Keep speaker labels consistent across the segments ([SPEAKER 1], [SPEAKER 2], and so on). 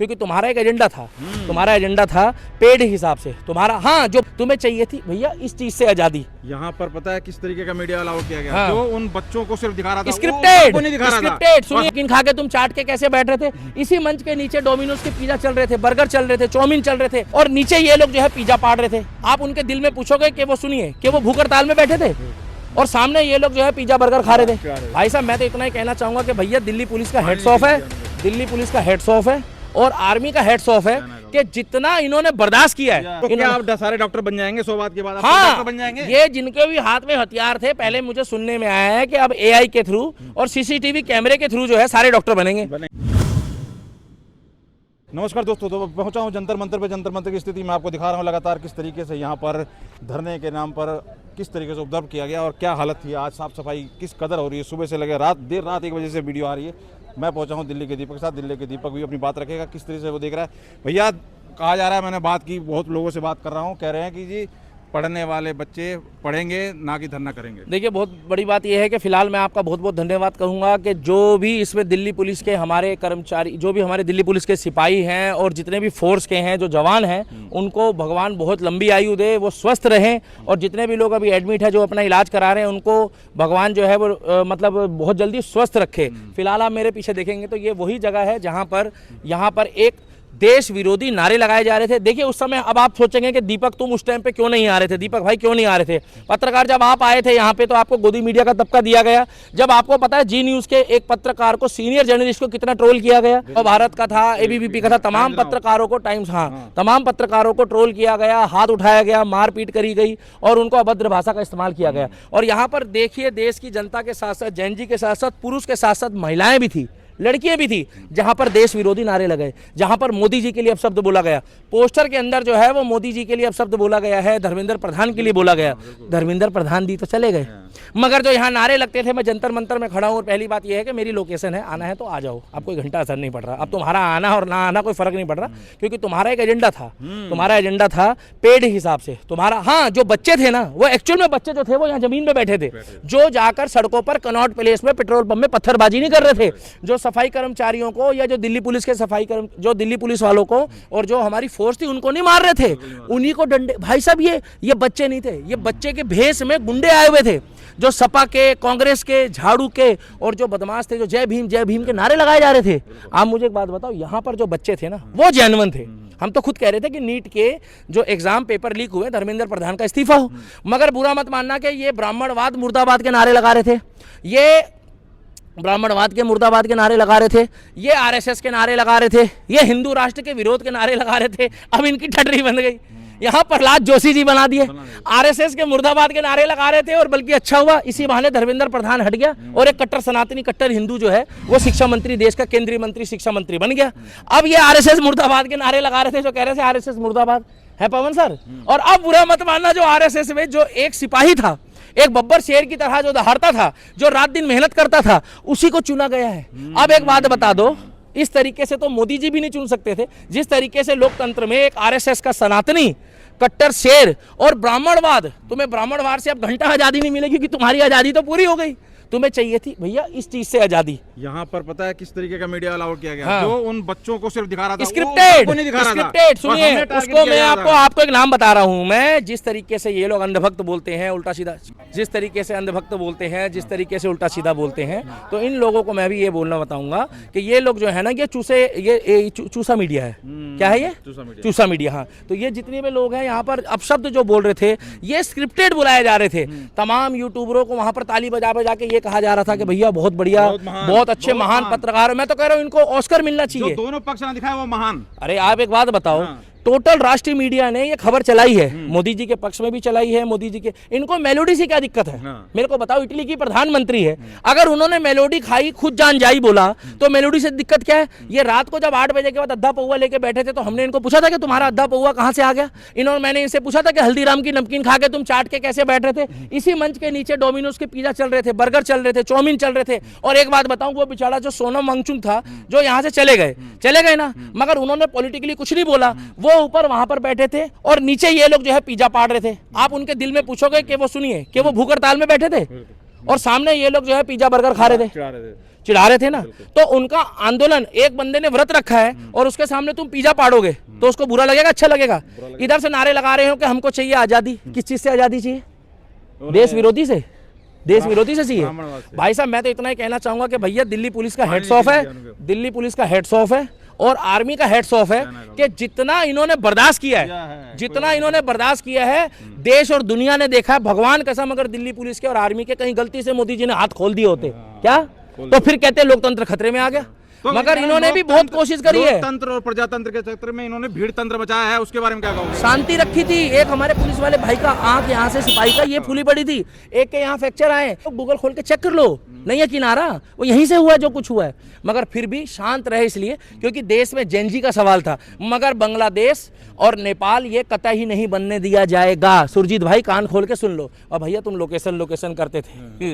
[SPEAKER 1] क्योंकि तुम्हारा एक एजेंडा था, तुम्हारा एजेंडा था पेड हिसाब से तुम्हारा, हाँ जो तुम्हें चाहिए थी भैया इस चीज से आजादी।
[SPEAKER 2] यहाँ पर पता है किस तरीके का मीडिया अलाउ किया गया,
[SPEAKER 1] हाँ।
[SPEAKER 2] जो उन बच्चों को सिर्फ दिखा रहा था,
[SPEAKER 1] स्क्रिप्टेड,
[SPEAKER 2] वो नहीं दिखा रहा था।
[SPEAKER 1] स्क्रिप्टेड सुनिए, किन खा के तुम चाट के कैसे बैठ रहे थे, इसी मंच के नीचे डोमिनोज के पिज्जा चल रहे थे, बर्गर चल रहे थे, चाउमीन चल रहे थे, और नीचे ये लोग जो है पिज्जा पाड़ रहे थे। आप उनके दिल में पूछोगे कि वो सुनिए कि वो भूख हड़ताल में बैठे थे और सामने ये लोग जो है पिज्जा बर्गर खा रहे थे। भाई साहब मैं तो इतना ही कहना चाहूंगा कि भैया दिल्ली पुलिस का हेड्स ऑफ है, दिल्ली पुलिस का हेड्स ऑफ है और आर्मी का हेड्स ऑफ है कि जितना इन्होंने बर्दाश्त किया है।
[SPEAKER 2] तो क्या आप सारे डॉक्टर बन जाएंगे 100 बात के बाद?
[SPEAKER 1] हाँ,
[SPEAKER 2] डॉक्टर बन जाएंगे।
[SPEAKER 1] ये जिनके भी हाथ में हथियार थे, पहले मुझे सुनने में आया है कि अब एआई के थ्रू और सीसीटीवी कैमरे के थ्रू जो है सारे डॉक्टर बनेंगे।
[SPEAKER 2] नमस्कार दोस्तों, तो पहुंचा हूं जंतर मंतर पे। जंतर मंतर की स्थिति मैं आपको दिखा रहा हूं लगातार किस तरीके से यहाँ पर धरने के नाम पर किस तरीके से उपद्रव किया गया और क्या हालत थी। आज साफ सफाई किस कदर हो रही है, सुबह से लगे रात, देर रात 1 बजे से वीडियो आ रही है। मैं पहुंचा हूं दिल्ली के दीपक के साथ। दिल्ली के दीपक भी अपनी बात रखेगा, किस तरीके से वो देख रहा है। भैया कहा जा रहा है, मैंने बात की, बहुत लोगों से बात कर रहा हूँ, कह रहे हैं कि जी पढ़ने वाले बच्चे पढ़ेंगे ना कि धरना करेंगे।
[SPEAKER 1] देखिए बहुत बड़ी बात यह है कि फिलहाल मैं आपका बहुत बहुत धन्यवाद करूंगा कि जो भी इसमें दिल्ली पुलिस के हमारे कर्मचारी, जो भी हमारे दिल्ली पुलिस के सिपाही हैं और जितने भी फोर्स के हैं, जो जवान हैं, उनको भगवान बहुत लंबी आयु दे, वो स्वस्थ रहें। और जितने भी लोग अभी एडमिट है, जो अपना इलाज करा रहे हैं, उनको भगवान जो है वो मतलब बहुत जल्दी स्वस्थ रखे। फिलहाल आप मेरे पीछे देखेंगे तो ये वही जगह है जहाँ पर यहाँ पर एक देश विरोधी नारे लगाए जा रहे थे। देखिए उस समय, अब आप सोचेंगे कि दीपक तुम उस टाइम पे क्यों नहीं आ रहे थे, दीपक भाई क्यों नहीं आ रहे थे। पत्रकार जब आप आए थे यहाँ पे तो आपको गोदी मीडिया का तबका दिया गया। जब आपको पता है जी न्यूज के एक पत्रकार को, सीनियर जर्नलिस्ट को कितना ट्रोल किया गया, और भारत का था, एबीवीपी का था, तमाम पत्रकारों को, टाइम्स, हाँ तमाम पत्रकारों को ट्रोल किया गया, हाथ उठाया गया, मारपीट करी गई और उनको अभद्र भाषा का इस्तेमाल किया गया। और यहाँ पर देखिए देश की जनता के साथ साथ, जैन जी के साथ साथ, पुरुष के साथ साथ महिलाएं भी थी, लड़कियां भी थी, जहां पर देश विरोधी नारे लगे, जहां पर मोदी जी के लिए अपशब्द बोला गया। पोस्टर के अंदर जो है वो मोदी जी के लिए अपशब्द बोला गया है, धर्मेंद्र प्रधान के लिए बोला गया। धर्मेंद्र प्रधान दी तो चले गए, मगर जो यहाँ नारे लगते थे, मैं जंतर मंतर में खड़ा हूँ। और पहली बात यह है कि मेरी लोकेशन है, आना है तो आ जाओ, अब कोई घंटा असर नहीं पड़ रहा। अब तुम्हारा आना और ना आना कोई फर्क नहीं पड़ रहा, क्योंकि तुम्हारा एक एजेंडा था, तुम्हारा एजेंडा था पेड हिसाब से तुम्हारा। हाँ, जो बच्चे थे ना, वो एक्चुअल में बच्चे जो थे वो यहाँ जमीन में बैठे थे, जो जाकर सड़कों पर, कनॉट प्लेस में, पेट्रोल पंप में पत्थरबाजी नहीं कर रहे थे। जो सफाई कर्मचारियों को या जो दिल्ली पुलिस के जो दिल्ली पुलिस वालों को और जो हमारी फोर्स थी उनको नहीं मार रहे थे, उन्हीं को डंडे। भाई साहब ये बच्चे नहीं थे, ये बच्चे के भेष में गुंडे आए हुए थे, जो सपा के, कांग्रेस के, झाड़ू के और जो बदमाश थे, जो जय भीम के नारे लगाए जा रहे थे। आप मुझे एक बात बताओ, यहाँ पर जो बच्चे थे ना वो जेन्युइन थे। हम तो खुद कह रहे थे कि नीट के जो एग्जाम पेपर लीक हुए, धर्मेंद्र प्रधान का इस्तीफा हो, मगर बुरा मत मानना कि ये ब्राह्मणवाद मुर्दाबाद के नारे लगा रहे थे, ये ब्राह्मणवाद के मुर्दाबाद के नारे लगा रहे थे, ये आरएसएस के नारे लगा रहे थे, ये हिंदू राष्ट्र के विरोध के नारे लगा रहे थे। अब इनकी ठटरी बन गई, यहाँ प्रहलाद जोशी जी बना दिए, आरएसएस के मुर्दाबाद के नारे लगा रहे थे। और बल्कि अच्छा हुआ, इसी बहाने धर्मेंद्र प्रधान हट गया और एक कट्टर सनातनी, कट्टर हिंदू जो है वो शिक्षा मंत्री, देश का केंद्रीय मंत्री, शिक्षा मंत्री बन गया। अब ये आरएसएस मुर्दाबाद के नारे लगा रहे थे, जो कह रहे थे आरएसएस मुर्दाबाद है, पवन सर। और अब बुरा मत मानना, जो आरएसएस में जो एक सिपाही था, एक बब्बर शेर की तरह जो दहाड़ता था, जो रात दिन मेहनत करता था, उसी को चुना गया है। अब एक बात बता दो, इस तरीके से तो मोदी जी भी नहीं चुन सकते थे, जिस तरीके से लोकतंत्र में एक आरएसएस का सनातनी, कट्टर शेर और ब्राह्मणवाद, तुम्हें ब्राह्मणवाद से अब घंटा आजादी नहीं मिलेगी, क्योंकि तुम्हारी आजादी तो पूरी हो गई। तुम्हें चाहिए थी भैया इस चीज से आजादी।
[SPEAKER 2] यहाँ पर पता है किस तरीके का मीडिया अलाउ किया गया,
[SPEAKER 1] हाँ।
[SPEAKER 2] जो उन बच्चों को सिर्फ दिखा रहा था,
[SPEAKER 1] स्क्रिप्टेड,
[SPEAKER 2] वो नहीं दिखा रहा
[SPEAKER 1] स्क्रिप्टेड
[SPEAKER 2] था।
[SPEAKER 1] सुनिए, उसको मैं आपको एक नाम बता रहा हूँ। मैं जिस तरीके से ये लोग अंधभक्त बोलते हैं, उल्टा सीधा, जिस तरीके से अंधभक्त बोलते हैं, जिस तरीके से उल्टा सीधा बोलते हैं, तो इन लोगों को मैं भी ये बोलना बताऊंगा कि ये लोग जो है ना, ये चूसा मीडिया है। क्या है ये? चूसा मीडिया। हाँ, तो ये जितने भी लोग हैं यहाँ पर अपशब्द जो बोल रहे थे, ये स्क्रिप्टेड बुलाए जा रहे थे। तमाम यूट्यूबरों को वहां पर ताली बजा बजा के ये कहा जा रहा था कि भैया बहुत बढ़िया, बहुत अच्छे, महान पत्रकार। मैं तो कह रहा हूँ इनको ऑस्कर मिलना चाहिए।
[SPEAKER 2] जो दोनों पक्ष ने दिखाया वो महान।
[SPEAKER 1] अरे आप एक बात बताओ, टोटल राष्ट्रीय मीडिया ने ये खबर चलाई है, मोदी जी के पक्ष में भी चलाई है, मोदी जी के। इनको मेलोडी से क्या दिक्कत है? मेरे को बताओ, इटली की प्रधानमंत्री है, अगर उन्होंने मेलोडी खाई, खुद जान जाई बोला, तो मेलोडी से दिक्कत क्या है? ये रात को जब 8 बजे के बाद अद्धा पौवा लेके बैठे थे, तो हमने इनको पूछा था कि तुम्हारा अद्धा पौवा कहाँ से आ गया। मैंने इनसे पूछा था कि हल्दीराम की नमकीन खा के तुम चाट के कैसे बैठ रहे थे। इसी मंच के नीचे डोमिनोज के पिज्जा चल रहे थे, बर्गर चल रहे थे, चाउमीन चल रहे थे। और एक बात बताऊं, वो बेचारा जो सोनम वांगचुक था, जो यहाँ से चले गए ना, मगर उन्होंने पॉलिटिकली कुछ नहीं बोला, वो ऊपर वहां पर बैठे थे और नीचे ये लोग जो है पिज्जा पाड़ रहे थे। आप उनके दिल में पूछोगे कि वो सुनिए कि वो भूख हड़ताल में बैठे थे और सामने ये लोग जो है पिज्जा बर्गर खा रहे थे। चिढ़ा रहे थे ना, तो उनका आंदोलन, एक बंदे ने व्रत रखा है और उसके सामने तुम पिज्जा पाड़ोगे तो उसको बुरा लगेगा, अच्छा लगेगा? इधर से नारे लगा रहे हो कि हमको चाहिए आजादी, किस चीज से आजादी चाहिए? देश विरोधी से, देश विरोधी से चाहिए। भाई साहब मैं तो इतना ही कहना चाहूंगा कि भैया दिल्ली पुलिस का हेड्स ऑफ है, दिल्ली पुलिस का हेड्स ऑफ है और आर्मी का हेड्स ऑफ है कि जितना इन्होंने बर्दाश्त किया है, जितना इन्होंने बर्दाश्त किया है, देश और दुनिया ने देखा है। भगवान कसम अगर दिल्ली पुलिस के और आर्मी के कहीं गलती से मोदी जी ने हाथ खोल दिए होते क्या, तो फिर कहते लोकतंत्र खतरे में आ गया।
[SPEAKER 2] तो
[SPEAKER 1] मगर इन्होंने भी बहुत कोशिश करी है।
[SPEAKER 2] लोकतंत्र और प्रजातंत्र के चक्कर में इन्होंने भीड़ तंत्र बचाया है, उसके बारे में क्या कहोगे?
[SPEAKER 1] शांति रखी थी। एक हमारे पुलिस वाले भाई का आंख यहाँ से सिपाही का ये फूली पड़ी थी, एक के यहाँ फ्रैक्चर आए, तो गूगल खोल के चेक कर लो, नहीं है किनारा, वो यहीं से हुआ है जो कुछ हुआ है। मगर फिर भी शांत रहे इसलिए क्योंकि देश में जेनजी का सवाल था। मगर बांग्लादेश और नेपाल ये कतई नहीं बनने दिया जाएगा। सुरजीत भाई कान खोल के सुन लो। और भैया तुम लोकेशन करते थे,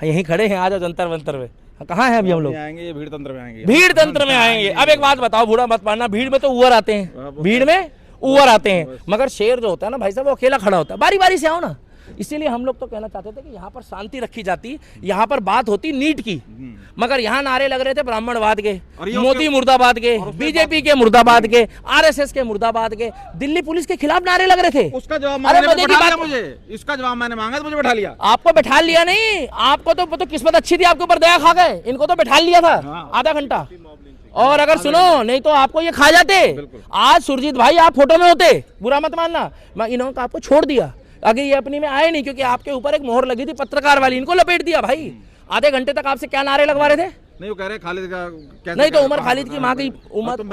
[SPEAKER 1] यहीं खड़े हैं, आ जाओ जंतर मंतर में। कहाँ हैं अभी हम लोग?
[SPEAKER 2] आएंगे, ये भीड़ तंत्र में आएंगे,
[SPEAKER 1] भीड़ तंत्र में आएंगे। अब एक बात बताओ, बूढ़ा मत मानना, भीड़ में तो ऊपर आते हैं, भीड़ में ऊपर आते हैं, मगर शेर जो होता है ना भाई साहब वो अकेला खड़ा होता है। बारी बारी से आओ ना। इसीलिए हम लोग तो कहना चाहते थे कि यहाँ पर शांति रखी जाती, यहाँ पर बात होती नीट की, मगर यहाँ नारे लग रहे थे ब्राह्मणवाद के, मोदी मुर्दाबाद के, बीजेपी के मुर्दाबाद के, आरएसएस के मुर्दाबाद के, दिल्ली पुलिस के खिलाफ नारे लग रहे थे।
[SPEAKER 2] उसका जवाब मैंने बैठा लिया, मुझे इसका जवाब मैंने मांगा तो मुझे बैठा लिया।
[SPEAKER 1] आपको बैठा लिया नहीं, आपको तो किस्मत अच्छी थी, आपके ऊपर दया खा गए, इनको तो बैठा लिया था आधा घंटा। और अगर सुनो नहीं तो आपको ये खा जाते। आज सुरजीत भाई आप फोटो में होते, बुरा मत मानना, मैं इन्होंने आपको छोड़ दिया, आगे ये अपनी में आए नहीं क्योंकि आपके ऊपर एक मोहर लगी थी पत्रकार वाली, इनको लपेट दिया भाई। आधे घंटे तक आपसे क्या नारे लगवा रहे थे?
[SPEAKER 2] नहीं वो कह रहे खालिद का
[SPEAKER 1] नहीं तो उमर खालिद की माँ की उमर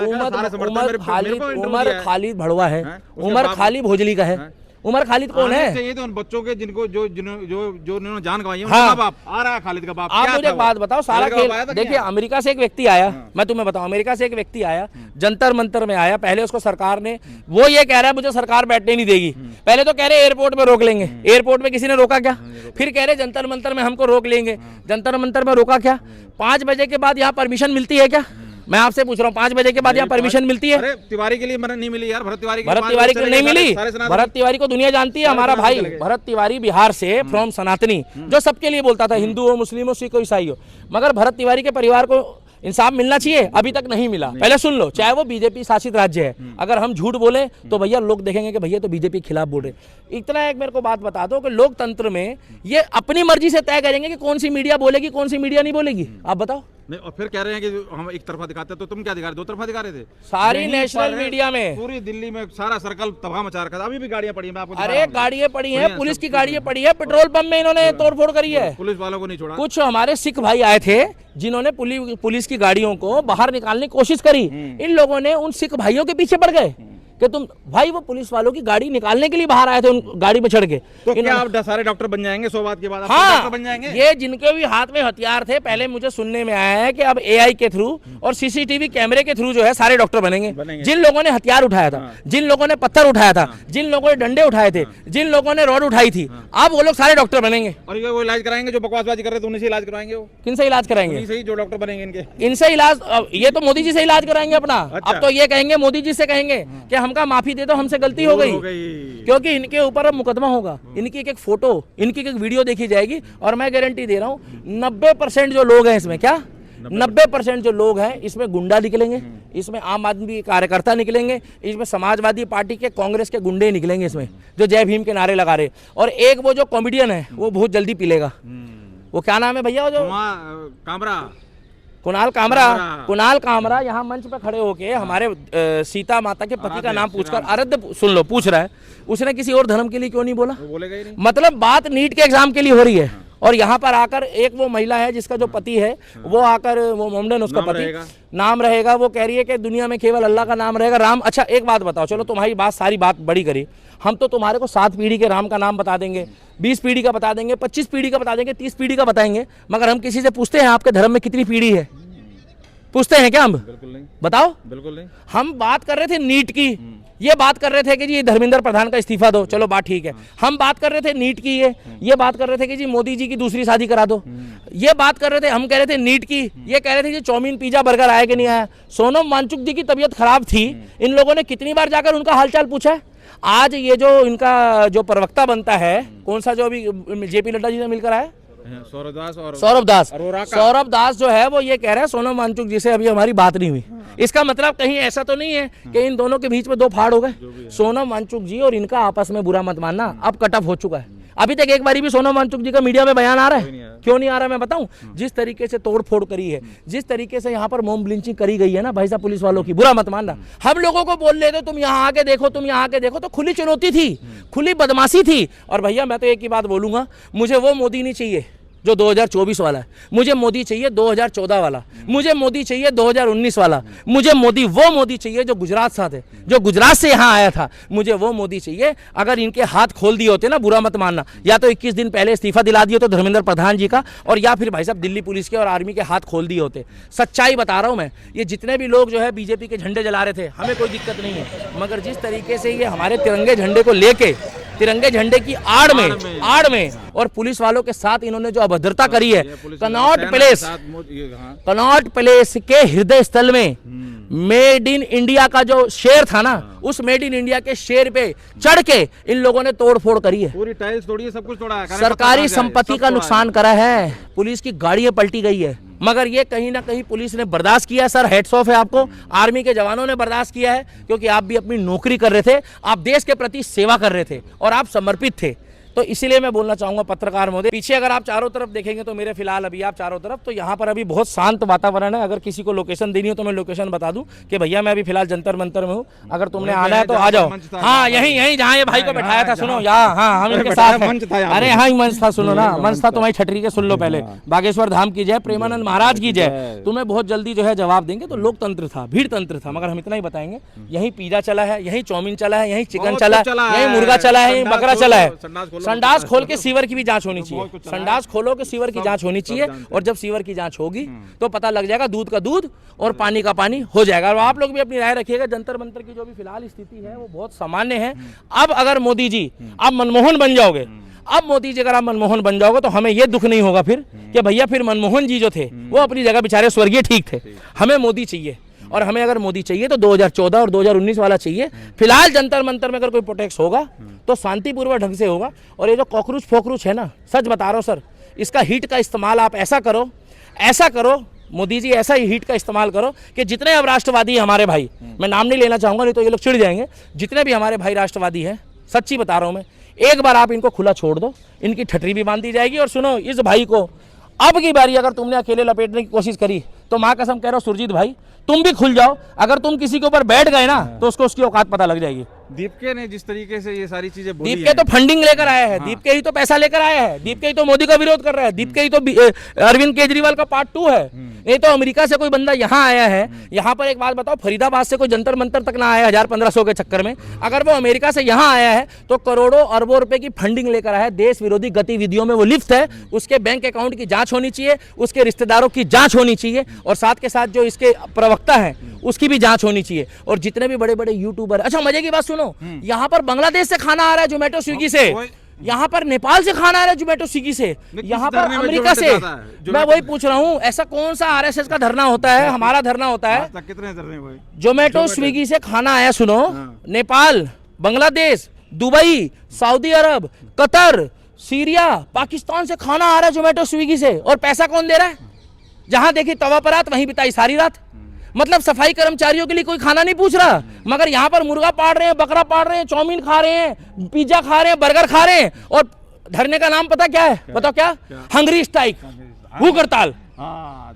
[SPEAKER 1] खालिद भड़वा है, उमर खालिद भोजली का है। उमर खालिद कौन है?
[SPEAKER 2] चाहिए तो उन बच्चों के जिनको जो उन्होंने जान गंवाई है, उनका बाप आ रहा है, खालिद का बाप।
[SPEAKER 1] आप मुझे एक बात बताओ, सारा खेल देखिए, अमेरिका से एक व्यक्ति आया, मैं तुम्हें बताऊं, अमेरिका से एक व्यक्ति आया, जंतर मंतर में आया। पहले उसको सरकार ने, वो ये कह रहा है मुझे सरकार बैठने नहीं देगी, पहले तो कह रहे एयरपोर्ट में रोक लेंगे, एयरपोर्ट में किसी ने रोका क्या? फिर कह रहे जंतर मंतर में हमको रोक लेंगे, जंतर मंतर में रोका क्या? 5 बजे के बाद यहाँ परमिशन मिलती है क्या? मैं आपसे पूछ रहा हूँ, 5 बजे के बाद यहाँ परमिशन मिलती है?
[SPEAKER 2] अरे तिवारी के लिए नहीं मिली यार, भरत तिवारी
[SPEAKER 1] को नहीं मिली। भरत तिवारी को दुनिया जानती है, हमारा भाई भरत तिवारी बिहार से, फ्रॉम सनातनी, जो सबके लिए बोलता था, हिंदू हो, मुस्लिम हो, सिख हो, ईसाई हो। मगर भरत तिवारी के परिवार को इंसाफ मिलना चाहिए, अभी तक नहीं मिला। पहले सुन लो, चाहे वो बीजेपी शासित राज्य है, अगर हम झूठ बोले तो भैया लोग देखेंगे कि भैया तो बीजेपी के खिलाफ बोल रहे। इतना एक मेरे को बात बता दो कि लोकतंत्र में ये अपनी मर्जी से तय करेंगे कि कौन सी मीडिया बोलेगी, कौन सी मीडिया नहीं बोलेगी। आप बताओ।
[SPEAKER 2] नहीं, और फिर कह रहे हैं कि हम एक तरफा दिखाते, तो तुम क्या दिखा रहे? 2 तरफा दिखा रहे थे।
[SPEAKER 1] सारी नेशनल मीडिया में,
[SPEAKER 2] पूरी दिल्ली में सारा सर्कल तबाह मचा रखा था। अभी भी गाड़ियां पड़ी हैं, मैं आपको
[SPEAKER 1] अरे गाड़ियां पड़ी हैं, पुलिस की गाड़ियां पड़ी है, पेट्रोल पंप में इन्होंने तोड़फोड़ करी है,
[SPEAKER 2] पुलिस वालों को नहीं छोड़ा।
[SPEAKER 1] कुछ हमारे सिख भाई आए थे जिन्होंने पुलिस की गाड़ियों को बाहर निकालने की कोशिश करी। इन लोगों ने उन सिख भाइयों के पीछे पड़ गए कि तुम भाई, वो पुलिस वालों की गाड़ी निकालने के लिए बाहर आए थे, उन गाड़ी में चढ़ के।
[SPEAKER 2] तो क्या आप सारे डॉक्टर बन जाएंगे 100 बात के बाद?
[SPEAKER 1] हाँ,
[SPEAKER 2] डॉक्टर बन जाएंगे।
[SPEAKER 1] ये जिनके भी हाथ में हथियार थे, पहले मुझे सुनने में आया है कि अब एआई के थ्रू और सीसीटीवी कैमरे के थ्रू जो है सारे डॉक्टर बनेंगे। जिन लोगों ने हथियार उठाया था, जिन लोगों ने पत्थर उठाया था, जिन लोगों ने डंडे उठाए थे, जिन लोगों ने रॉड उठाई थी, अब वो लोग सारे डॉक्टर बनेंगे।
[SPEAKER 2] और ये वो इलाज कराएंगे जो बकवासबाजी कर रहे थे, उन्हीं से इलाज करवाएंगे। वो
[SPEAKER 1] किनसे इलाज कराएंगे?
[SPEAKER 2] सही जो डॉक्टर बनेंगे इनके,
[SPEAKER 1] इनसे इलाज। ये तो मोदी जी से इलाज कराएंगे अपना। अब तो ये कहेंगे, मोदी जी से कहेंगे कि हमका माफी दे दो, हमसे गलती हो गई। क्योंकि इनके ऊपर अब मुकदमा होगा, इनकी एक फोटो, इनकी एक वीडियो देखी जाएगी। और मैं गारंटी दे रहा हूँ 90% जो लोग हैं इसमें, क्या 90% जो लोग हैं इसमें गुंडा निकलेंगे, इसमें आम आदमी कार्यकर्ता निकलेंगे, इसमें समाजवादी पार्टी के, कांग्रेस के गुंडे निकलेंगे इसमें, जो जय भीम के नारे लगा रहे। और एक वो जो कॉमेडियन है वो बहुत जल्दी पिलेगा, वो क्या नाम है भैया, वो जो कुणाल कामरा यहाँ मंच पे खड़े होके हमारे सीता माता के पति का नाम पूछकर, आराध्य सुन लो, पूछ रहा है, उसने किसी और धर्म के लिए क्यों नहीं बोला? बोलेगा ही नहीं। मतलब बात नीट के एग्जाम के लिए हो रही है, और यहाँ पर आकर एक वो महिला है जिसका जो पति है वो आकर, वो मोमडन उसका पति नाम रहेगा, वो कह रही है कि दुनिया में केवल अल्लाह का नाम रहेगा, राम। अच्छा एक बात बताओ, चलो तुम्हारी बात, सारी बात बड़ी करी, हम तो तुम्हारे को 7 पीढ़ी के राम का नाम बता देंगे, 20 पीढ़ी का बता देंगे, 25 पीढ़ी का बता देंगे, 30 पीढ़ी का बताएंगे, मगर हम किसी से पूछते हैं आपके धर्म में कितनी पीढ़ी है? पूछते हैं क्या हम? बिल्कुल नहीं। बताओ। बिल्कुल नहीं। हम बात कर रहे थे नीट की, ये बात कर रहे थे कि जी धर्मेंद्र प्रधान का इस्तीफा दो, चलो बात ठीक है। हम बात कर रहे थे नीट की, ये बात कर रहे थे कि जी मोदी जी की दूसरी शादी करा दो, ये बात कर रहे थे, हम कह रहे थे नीट की, ये कह रहे थे कि चाउमीन पिज्जा बर्गर आया कि नहीं आया। सोनम वांगचुक जी की तबीयत खराब थी, इन लोगों ने कितनी बार जाकर उनका हालचाल पूछा है? आज ये जो इनका जो प्रवक्ता बनता है, कौन सा जो अभी जेपी नड्डा जी से मिलकर आया,
[SPEAKER 2] सौरभ दास और
[SPEAKER 1] सौरभ दास,
[SPEAKER 2] अरोरा का।
[SPEAKER 1] सौरभ दास जो है वो ये कह रहा है सोनम वांगचुक जी से अभी हमारी बात नहीं हुई। इसका मतलब कहीं ऐसा तो नहीं है कि इन दोनों के बीच में दो फाड़ हो गए। सोनम वांगचुक जी और इनका आपस में बुरा मत मानना, अब कट ऑफ हो चुका है। अभी तक एक बारी भी सोनम वांगचुक जी का मीडिया में बयान आ रहा है? क्यों नहीं आ रहा मैं बताऊं। जिस तरीके से तोड़ फोड़ करी है, जिस तरीके से यहाँ पर मॉब लिंचिंग करी गई है ना भाई साहब पुलिस वालों की, बुरा मत मानना। हम लोगों को बोल रहे थे तुम यहाँ आके देखो, तुम यहाँ आके देखो, तो खुली चुनौती थी, खुली बदमाशी थी। और भैया मैं तो एक ही बात बोलूंगा, मुझे वो मोदी नहीं चाहिए जो 2024 वाला है, मुझे मोदी चाहिए 2014 वाला, मुझे मोदी चाहिए 2019 वाला, मुझे मोदी वो मोदी चाहिए जो गुजरात साथ है, जो गुजरात से यहाँ आया था, मुझे वो मोदी चाहिए। अगर इनके हाथ खोल दिए होते ना, बुरा मत मानना, या तो 21 दिन पहले इस्तीफा दिला दिए तो धर्मेंद्र प्रधान जी का, और या फिर भाई साहब दिल्ली पुलिस के और आर्मी के हाथ खोल दिए होते। सच्चाई बता रहा हूँ मैं। ये जितने भी लोग जो है बीजेपी के झंडे जला रहे थे, हमें कोई दिक्कत नहीं है, मगर जिस तरीके से ये हमारे तिरंगे झंडे को लेके, तिरंगे झंडे की आड़ में और पुलिस वालों के साथ इन्होंने जो अभद्रता करी है, कनॉट प्लेस के हृदय स्थल में मेड इन इंडिया का जो शेर था ना, उस मेड इन इंडिया के शेर पे चढ़ के इन लोगों ने तोड़ फोड़ करी है,
[SPEAKER 2] पूरी टाइल्स तोड़ी है, सब कुछ तोड़ा है,
[SPEAKER 1] सरकारी संपत्ति का नुकसान करा है, पुलिस की गाड़ियां पलटी गई है। मगर ये कहीं ना कहीं पुलिस ने बर्दाश्त किया। सर हेड्स ऑफ है आपको, आर्मी के जवानों ने बर्दाश्त किया है, क्योंकि आप भी अपनी नौकरी कर रहे थे, आप देश के प्रति सेवा कर रहे थे और आप समर्पित थे। तो इसीलिए मैं बोलना चाहूंगा पत्रकार महोदय, पीछे अगर आप चारों तरफ देखेंगे तो मेरे फिलहाल अभी आप चारों तरफ, तो यहाँ पर अभी बहुत शांत वातावरण है। अगर किसी को लोकेशन देनी हो तो मैं लोकेशन बता दूं कि भैया मैं अभी फिलहाल जंतर मंतर में हूँ, अगर तुमने आना है तो आ जाओ। हाँ यहीं जहाँ ये भाई को बैठाया था, सुनो यहाँ, हाँ हम इनके साथ हैं। अरे हाँ ही मंच था, सुनो ना, मंच था तुम्हारी छटरी के, सुन लो पहले। बागेश्वर धाम की जय, प्रेमानंद महाराज की जय। तुम्हें बहुत जल्दी जो है जवाब देंगे। तो लोकतंत्र था, भीड़ तंत्र था, मगर हम इतना ही बताएंगे, यहीं पिज्जा चला है, यहीं चाउमीन चला है, यहीं चिकन चला है, यहीं मुर्गा चला है, यहीं बकरा चला है। संडास खोल के सीवर की भी जांच होनी चाहिए, संडास खोलो के सीवर की जांच होनी चाहिए। और जब सीवर की जांच होगी तो पता लग जाएगा, दूध का दूध और पानी का पानी हो जाएगा। और आप लोग भी अपनी राय रखिएगा। जंतर मंतर की जो भी फिलहाल स्थिति है वो बहुत सामान्य है। अब अगर मोदी जी आप मनमोहन बन जाओगे, अब मोदी जी अगर आप मनमोहन बन जाओगे तो हमें ये दुख नहीं होगा फिर कि भैया फिर मनमोहन जी जो थे वो अपनी जगह बेचारे स्वर्गीय ठीक थे। हमें मोदी चाहिए, और हमें अगर मोदी चाहिए तो 2014 और 2019 वाला चाहिए। फिलहाल जंतर मंतर में अगर कोई प्रोटेक्ट होगा तो शांतिपूर्वक ढंग से होगा। और ये जो कॉकरोच फोकरोच है ना, सच बता रहा हूँ सर, इसका हीट का इस्तेमाल आप ऐसा करो मोदी जी, ऐसा ही हीट का इस्तेमाल करो कि जितने अब राष्ट्रवादी हमारे भाई, मैं नाम नहीं लेना चाहूंगा नहीं तो ये लोग चिढ़ जाएंगे, जितने भी हमारे भाई राष्ट्रवादी हैं, सच्ची बता रहा हूँ मैं, एक बार आप इनको खुला छोड़ दो, इनकी ठटरी भी बांध दी जाएगी। और सुनो, इस भाई को अब की बारी अगर तुमने अकेले लपेटने की कोशिश करी तो माँ कसम कह रहा हूं सुरजीत भाई, तुम भी खुल जाओ। अगर तुम किसी के ऊपर बैठ गए ना तो उसको उसकी औकात पता लग जाएगी।
[SPEAKER 2] दीपके ने जिस तरीके से ये सारी चीजें बोली,
[SPEAKER 1] दीपके तो फंडिंग लेकर आया है, दीपके ही तो पैसा लेकर आया है, दीपके ही तो मोदी का विरोध कर रहा है, दीपके ही तो अरविंद केजरीवाल का पार्ट 2 है। नहीं तो अमेरिका से कोई बंदा यहाँ आया है, यहाँ पर एक बात बताओ, फरीदाबाद से कोई जंतर मंतर तक ना आया 1000-1500 के चक्कर में, अगर वो अमेरिका से यहाँ आया है तो करोड़ों अरबों रुपए की फंडिंग लेकर आया है। देश विरोधी गतिविधियों में वो लिप्त है, उसके बैंक अकाउंट की जांच होनी चाहिए, उसके रिश्तेदारों की जांच होनी चाहिए, और साथ के साथ जो इसके प्रवक्ता है उसकी भी जांच होनी चाहिए। और जितने भी बड़े बड़े यूट्यूबर, अच्छा मजे की बात सुनो, यहाँ पर बांग्लादेश से खाना आ रहा है जोमेटो स्विगी से, यहाँ पर नेपाल से खाना आ रहा है जोमेटो स्विगी से, यहाँ पर अमेरिका से। मैं वही पूछ रहा हूँ, ऐसा कौन सा आरएसएस का धरना होता है, हमारा धरना होता है?
[SPEAKER 2] कितने धरने हुए?
[SPEAKER 1] जोमेटो स्विगी से खाना आया, सुनो, नेपाल, बांग्लादेश, दुबई, सऊदी अरब, कतर, सीरिया, पाकिस्तान से खाना आ रहा है जोमेटो स्विगी से। और पैसा कौन दे रहा है? जहां देखी तवा पर रात वहीं बिताई सारी रात। मतलब सफाई कर्मचारियों के लिए कोई खाना नहीं पूछ रहा, मगर यहाँ पर मुर्गा पाड़ रहे हैं, बकरा पाड़ रहे हैं, चाउमीन खा रहे हैं, पिज्जा खा रहे हैं, बर्गर खा रहे हैं। और धरने का नाम पता क्या है? बताओ क्या? हंगरी स्ट्राइक, भूख हड़ताल।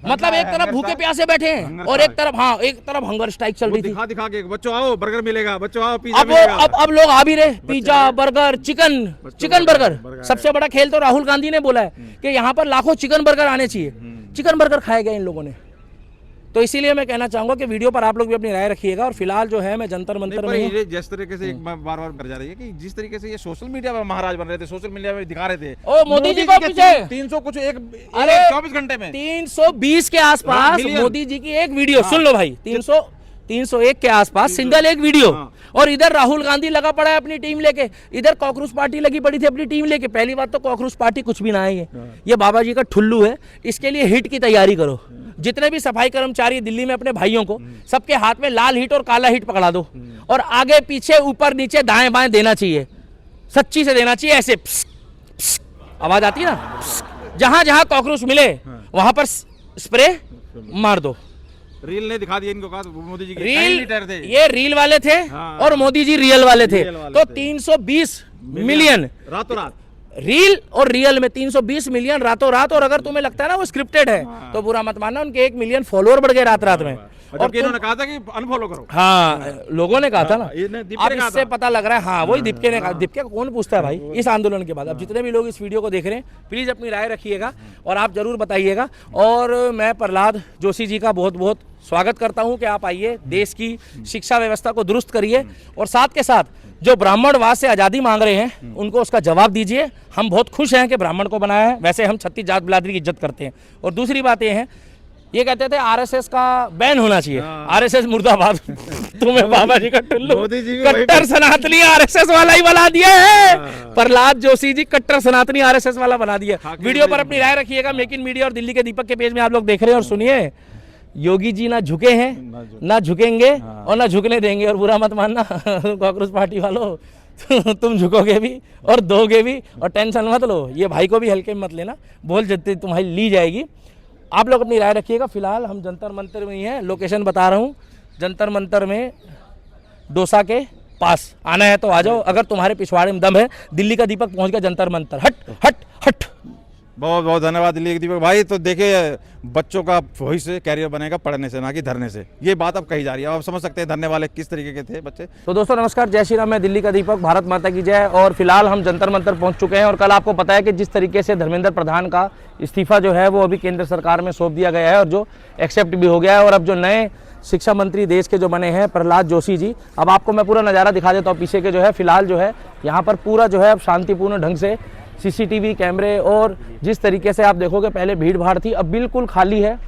[SPEAKER 1] मतलब एक तरफ भूखे प्यासे बैठे हैं और एक तरफ हंगर स्ट्राइक चल रही थी।
[SPEAKER 2] दिखा के बच्चों आओ बर्गर मिलेगा, बच्चों आओ पिज्जा मिलेगा।
[SPEAKER 1] अब लोग आ भी रहे, पिज्जा, बर्गर, चिकन बर्गर। सबसे बड़ा खेल तो राहुल गांधी ने बोला है कि यहाँ पर लाखों चिकन बर्गर आने चाहिए। चिकन बर्गर खाए गए इन लोगों ने। तो इसीलिए मैं कहना चाहूंगा कि वीडियो पर आप लोग भी अपनी राय रखिएगा। और फिलहाल जो है मैं जंतर मंतर में
[SPEAKER 2] जिस तरीके से बार बार कर जा रही है कि जिस तरीके से ये सोशल मीडिया पर महाराज बन रहे थे, सोशल मीडिया में दिखा रहे थे,
[SPEAKER 1] ओ मोदी जी को पीछे
[SPEAKER 2] 300 कुछ एक 24 घंटे में
[SPEAKER 1] 320 के आसपास मोदी जी की एक वीडियो, सुन लो भाई, 301 के आसपास सिंगल एक वीडियो। और इधर राहुल गांधी लगा पड़ा है अपनी टीम लेके, इधर कॉकरोच पार्टी लगी पड़ी थी अपनी टीम लेके। पहली बात तो कॉकरोच पार्टी कुछ भी ना है, ये बाबा जी का ठुल्लू है। इसके लिए हिट की तैयारी करो। जितने भी सफाई कर्मचारी दिल्ली में अपने भाइयों को, सबके हाथ में लाल हिट और काला हिट पकड़ा दो, और आगे पीछे ऊपर नीचे दाएं बाएं देना चाहिए, सच्ची से देना चाहिए। ऐसे आवाज आती है ना, जहां जहां कॉकरोच मिले वहां पर स्प्रे मार दो।
[SPEAKER 2] रील ने दिखा दिया इनको, कहा मोदी जी के
[SPEAKER 1] रील, ये रील वाले थे और मोदी जी रियल वाले थे। तो 320 मिलियन
[SPEAKER 2] रातों रात
[SPEAKER 1] रील और रियल में 320 मिलियन रातों रात। और अगर तुम्हें लगता है ना वो स्क्रिप्टेड है तो बुरा मत मानना, उनके 1 मिलियन फॉलोअर बढ़ गए रात रात में।
[SPEAKER 2] और इन्होंने कहा था कि अनफॉलो करो।
[SPEAKER 1] हाँ, लोगों ने कहा था ना।
[SPEAKER 2] दीपके
[SPEAKER 1] अब
[SPEAKER 2] ने कहा
[SPEAKER 1] इससे
[SPEAKER 2] था।
[SPEAKER 1] पता लग रहा है, हाँ वही दीपके ने कहा। दीपके को कौन पूछता है भाई इस आंदोलन के बाद। अब जितने भी लोग इस वीडियो को देख रहे हैं प्लीज अपनी राय रखिएगा और आप जरूर बताइएगा। और मैं प्रहलाद जोशी जी का बहुत बहुत स्वागत करता हूं कि आप आइए, देश की शिक्षा व्यवस्था को दुरुस्त करिए और साथ के साथ जो ब्राह्मणवाद से आज़ादी मांग रहे हैं उनको उसका जवाब दीजिए। हम बहुत खुश हैं कि ब्राह्मण को बनाया है, वैसे हम 36 जात बिरादरी की इज्जत करते हैं। और दूसरी बात ये है, ये कहते थे आरएसएस का बैन होना चाहिए। आरएसएस मुर्दाबाद। तुम्हें बाबा जी का टुल्लू कट्टर सनातनी आरएसएस वाला ही बना दिया है। प्रहलाद जोशी जी कट्टर सनातनी आरएसएस वाला बना दिया। वीडियो पर अपनी राय रखिएगा। मेक इन मीडिया और दिल्ली के दीपक के पेज में आप लोग देख रहे हैं और सुनिए, योगी जी ना झुके हैं ना झुकेंगे और ना झुकने देंगे। और बुरा मत मानना कांग्रेस पार्टी वालों, तुम झुकोगे भी और दोगे भी और टेंशन मत लो। ये भाई को भी हल्के में मत लेना, बोल जत्ती तुम्हारी ली जाएगी। आप लोग अपनी राय रखिएगा। फिलहाल हम जंतर मंतर में ही हैं, लोकेशन बता रहा हूँ। जंतर मंतर में डोसा के पास आना है तो आ जाओ। अगर तुम्हारे पिछवाड़े में दम है, दिल्ली का दीपक पहुंच गया जंतर मंतर। हट हट हट।
[SPEAKER 2] बहुत बहुत धन्यवाद दिल्ली के दीपक भाई। तो देखिए, बच्चों का भविष्य कैरियर बनेगा पढ़ने से, ना कि धरने से। ये बात अब कही जा रही है, आप समझ सकते हैं धरने वाले किस तरीके के थे बच्चे।
[SPEAKER 1] तो दोस्तों नमस्कार, जय श्री राम। मैं दिल्ली का दीपक, भारत माता की जय। और फिलहाल हम जंतर मंतर पहुंच चुके हैं और कल आपको पता है कि जिस तरीके से धर्मेंद्र प्रधान का इस्तीफा जो है वो अभी केंद्र सरकार में सौंप दिया गया है और जो एक्सेप्ट भी हो गया है। और अब जो नए शिक्षा मंत्री देश के जो बने हैं प्रहलाद जोशी जी, अब आपको मैं पूरा नज़ारा दिखा देता हूँ पीछे के जो है। फिलहाल जो है यहाँ पर पूरा जो है अब शांतिपूर्ण ढंग से सीसीटीवी कैमरे और जिस तरीके से आप देखोगे पहले भीड़ भाड़ थी, अब बिल्कुल खाली है,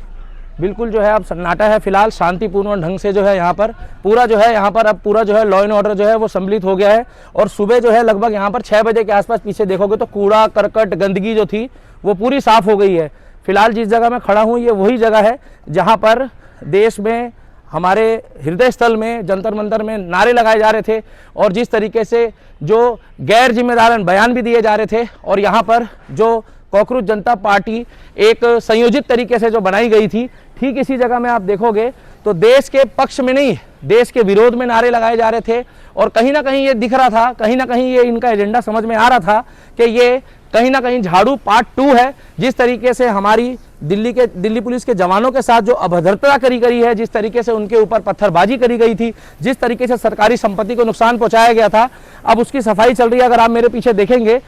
[SPEAKER 1] बिल्कुल जो है अब सन्नाटा है। फिलहाल शांतिपूर्ण ढंग से जो है यहाँ पर पूरा जो है यहाँ पर अब पूरा जो है लॉ एंड ऑर्डर जो है वो सम्मिलित हो गया है। और सुबह जो है लगभग यहाँ पर 6 बजे के आसपास पीछे देखोगे तो कूड़ा करकट गंदगी जो थी वो पूरी साफ हो गई है। फिलहाल जिस जगह मैं खड़ा हूँ ये वही जगह है जहाँ पर देश में हमारे हृदय स्थल में जंतर मंतर में नारे लगाए जा रहे थे और जिस तरीके से जो गैर जिम्मेदार बयान भी दिए जा रहे थे। और यहाँ पर जो कॉकरोच जनता पार्टी एक संयोजित तरीके से जो बनाई गई थी, ठीक इसी जगह में आप देखोगे तो देश के पक्ष में नहीं देश के विरोध में नारे लगाए जा रहे थे। और कहीं ना कहीं ये दिख रहा था, कहीं ना कहीं ये इनका एजेंडा समझ में आ रहा था कि ये कहीं ना कहीं झाड़ू पार्ट 2 है। जिस तरीके से हमारी दिल्ली पुलिस के जवानों के साथ जो अभद्रता करी गई है, जिस तरीके से उनके ऊपर पत्थरबाजी करी गई थी, जिस तरीके से सरकारी संपत्ति को नुकसान पहुंचाया गया था, अब उसकी सफाई चल रही है। अगर आप मेरे पीछे देखेंगे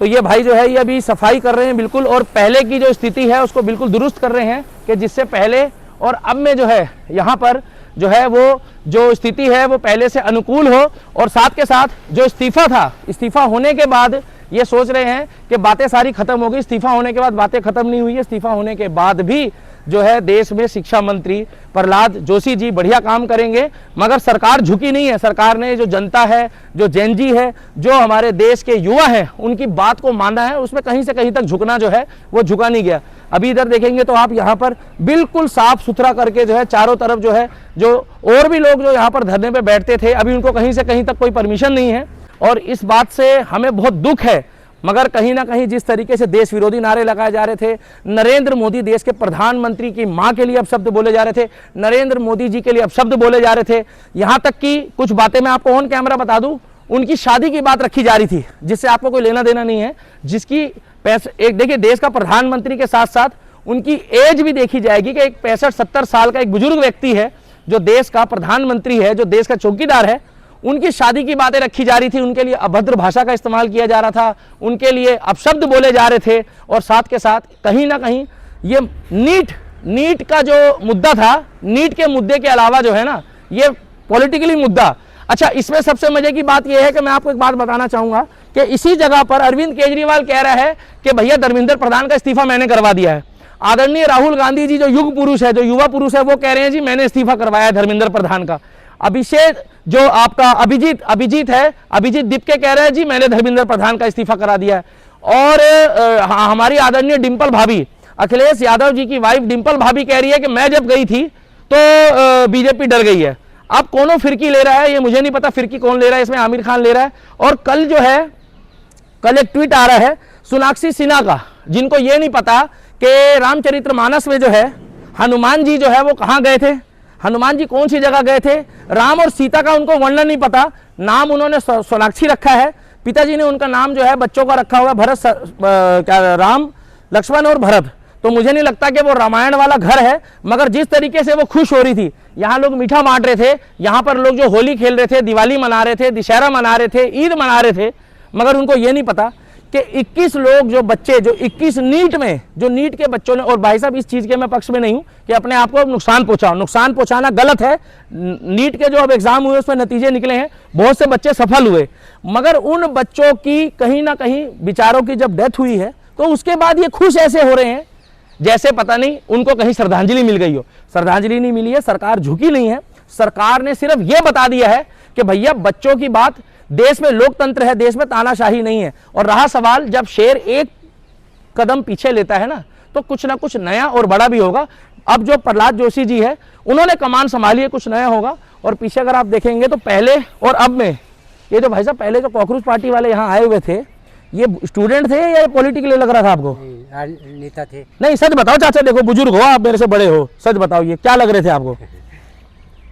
[SPEAKER 1] तो ये भाई जो है ये अभी सफाई कर रहे हैं बिल्कुल, और पहले की जो स्थिति है उसको बिल्कुल दुरुस्त कर रहे हैं कि जिससे पहले और अब में जो है यहाँ पर जो है वो जो स्थिति है वो पहले से अनुकूल हो। और साथ के साथ जो इस्तीफा था, इस्तीफा होने के बाद ये सोच रहे हैं कि बातें सारी खत्म हो गई। इस्तीफा होने के बाद बातें खत्म नहीं हुई है। इस्तीफा होने के बाद भी जो है देश में शिक्षा मंत्री प्रहलाद जोशी जी बढ़िया काम करेंगे, मगर सरकार झुकी नहीं है। सरकार ने जो जनता है, जो जेन जी है, जो हमारे देश के युवा हैं, उनकी बात को माना है। उसमें कहीं से कहीं तक झुकना जो है वो झुका नहीं गया। अभी इधर देखेंगे तो आप यहाँ पर बिल्कुल साफ सुथरा करके जो है चारों तरफ जो है जो और भी लोग जो यहाँ पर धरने पे बैठते थे, अभी उनको कहीं से कहीं तक कोई परमिशन नहीं है। और इस बात से हमें बहुत दुख है, मगर कहीं ना कहीं जिस तरीके से देश विरोधी नारे लगाए जा रहे थे, नरेंद्र मोदी देश के प्रधानमंत्री की मां के लिए अब शब्द बोले जा रहे थे, नरेंद्र मोदी जी के लिए अब शब्द बोले जा रहे थे। यहां तक कि कुछ बातें मैं आपको ऑन कैमरा बता दूं, उनकी शादी की बात रखी जा रही थी जिससे आपको कोई लेना देना नहीं है, जिसकी एक देखिए देश का प्रधानमंत्री के साथ साथ उनकी एज भी देखी जाएगी कि एक 65-70 साल का एक बुजुर्ग व्यक्ति है जो देश का प्रधानमंत्री है, जो देश का चौकीदार है, उनकी शादी की बातें रखी जा रही थी। उनके लिए अभद्र भाषा का इस्तेमाल किया जा रहा था, उनके लिए अपशब्द बोले जा रहे थे। और साथ के साथ कहीं ना कहीं ये नीट का जो मुद्दा था, नीट के मुद्दे के अलावा जो है ना ये पॉलिटिकली मुद्दा। अच्छा, इसमें सबसे मजे की बात यह है कि मैं आपको एक बात बताना चाहूंगा कि इसी जगह पर अरविंद केजरीवाल कह रहा है कि भैया धर्मेंद्र प्रधान का इस्तीफा मैंने करवा दिया है। आदरणीय राहुल गांधी जी जो युग पुरुष है, जो युवा पुरुष है, वो कह रहे हैं जी मैंने इस्तीफा करवाया है धर्मेंद्र प्रधान का। अभिषेक जो आपका अभिजीत है, अभिजीत दीपके कह रहे हैं जी मैंने धर्मेंद्र प्रधान का इस्तीफा करा दिया है। और हमारी आदरणीय डिंपल भाभी, अखिलेश यादव जी की वाइफ डिंपल भाभी कह रही है कि मैं जब गई थी तो बीजेपी डर गई है। अब कौन फिरकी ले रहा है ये मुझे नहीं पता, फिरकी कौन ले रहा है, इसमें आमिर खान ले रहा है। और कल जो है, कल एक ट्वीट आ रहा है, सोनाक्षी सिन्हा का, जिनको ये नहीं पता कि रामचरितमानस में जो है हनुमान जी जो है वो कहाँ गए थे, हनुमान जी कौन सी जगह गए थे, राम और सीता का उनको वर्णन नहीं पता, नाम उन्होंने सोनाक्षी रखा है, पिताजी ने उनका नाम जो है बच्चों का रखा हुआ भरत क्या राम लक्ष्मण और भरत। तो मुझे नहीं लगता कि वो रामायण वाला घर है, मगर जिस तरीके से वो खुश हो रही थी, यहाँ लोग मीठा बांट रहे थे, यहाँ पर लोग जो होली खेल रहे थे, दिवाली मना रहे थे, दशहरा मना रहे थे, ईद मना रहे थे, मगर उनको ये नहीं पता कि 21 लोग जो बच्चे जो 21 नीट में जो नीट के बच्चों ने, और भाई साहब इस चीज़ के मैं पक्ष में नहीं हूँ कि अपने आप को नुकसान पहुँचाओ, नुकसान पहुँचाना गलत है। नीट के जो अब एग्जाम हुए उसमें नतीजे निकले हैं, बहुत से बच्चे सफल हुए, मगर उन बच्चों की कहीं ना कहीं बेचारों की जब डेथ हुई है तो उसके बाद ये खुश ऐसे हो रहे हैं जैसे पता नहीं उनको कहीं श्रद्धांजलि मिल गई हो। श्रद्धांजलि नहीं मिली है, सरकार झुकी नहीं है, सरकार ने सिर्फ ये बता दिया है कि भैया बच्चों की बात, देश में लोकतंत्र है, देश में तानाशाही नहीं है। और रहा सवाल, जब शेर एक कदम पीछे लेता है ना तो कुछ ना कुछ नया और बड़ा भी होगा। अब जो प्रहलाद जोशी जी है उन्होंने कमान संभाली है, कुछ नया होगा। और पीछे अगर आप देखेंगे तो पहले और अब में ये जो भाई साहब पहले जो कॉकरोच पार्टी वाले यहाँ आए हुए थे, ये स्टूडेंट थे या पॉलिटिकली लग रहा था आपको?
[SPEAKER 3] नेता थे।
[SPEAKER 1] नहीं सच बताओ चाचा, देखो बुजुर्ग हो आप, मेरे से बड़े हो, सच बताओ ये क्या लग रहे थे आपको?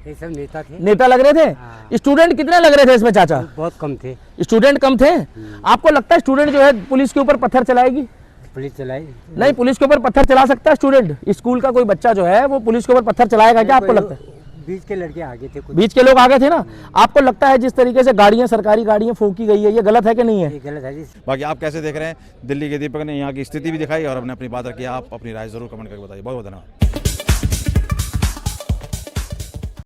[SPEAKER 3] ये सब नेता थे।
[SPEAKER 1] नेता लग रहे थे?
[SPEAKER 3] हाँ।
[SPEAKER 1] स्टूडेंट कितने लग रहे थे इसमें चाचा?
[SPEAKER 3] बहुत कम थे।
[SPEAKER 1] स्टूडेंट कम थे? आपको लगता है स्टूडेंट जो है पुलिस के ऊपर पत्थर चलाएगी?
[SPEAKER 3] पुलिस चलाई
[SPEAKER 1] नहीं, पुलिस के ऊपर पत्थर चला सकता है स्टूडेंट? स्कूल का कोई बच्चा जो है वो पुलिस के ऊपर पत्थर चलाएगा क्या? आपको लगता है?
[SPEAKER 3] बीच के लड़के आगे थे कुछ।
[SPEAKER 1] बीच के लोग आगे थे ना। आपको लगता है जिस तरीके से गाड़ियां, सरकारी गाड़ियां फूकी गई है, ये गलत है कि नहीं है?
[SPEAKER 3] ये गलत है जी।
[SPEAKER 2] बाकी आप कैसे देख रहे हैं? दिल्ली के दीपक ने यहाँ की स्थिति भी दिखाई और अपने अपनी बात रखी। आप अपनी राय जरूर कमेंट करके बताइए। बहुत बहुत धन्यवाद।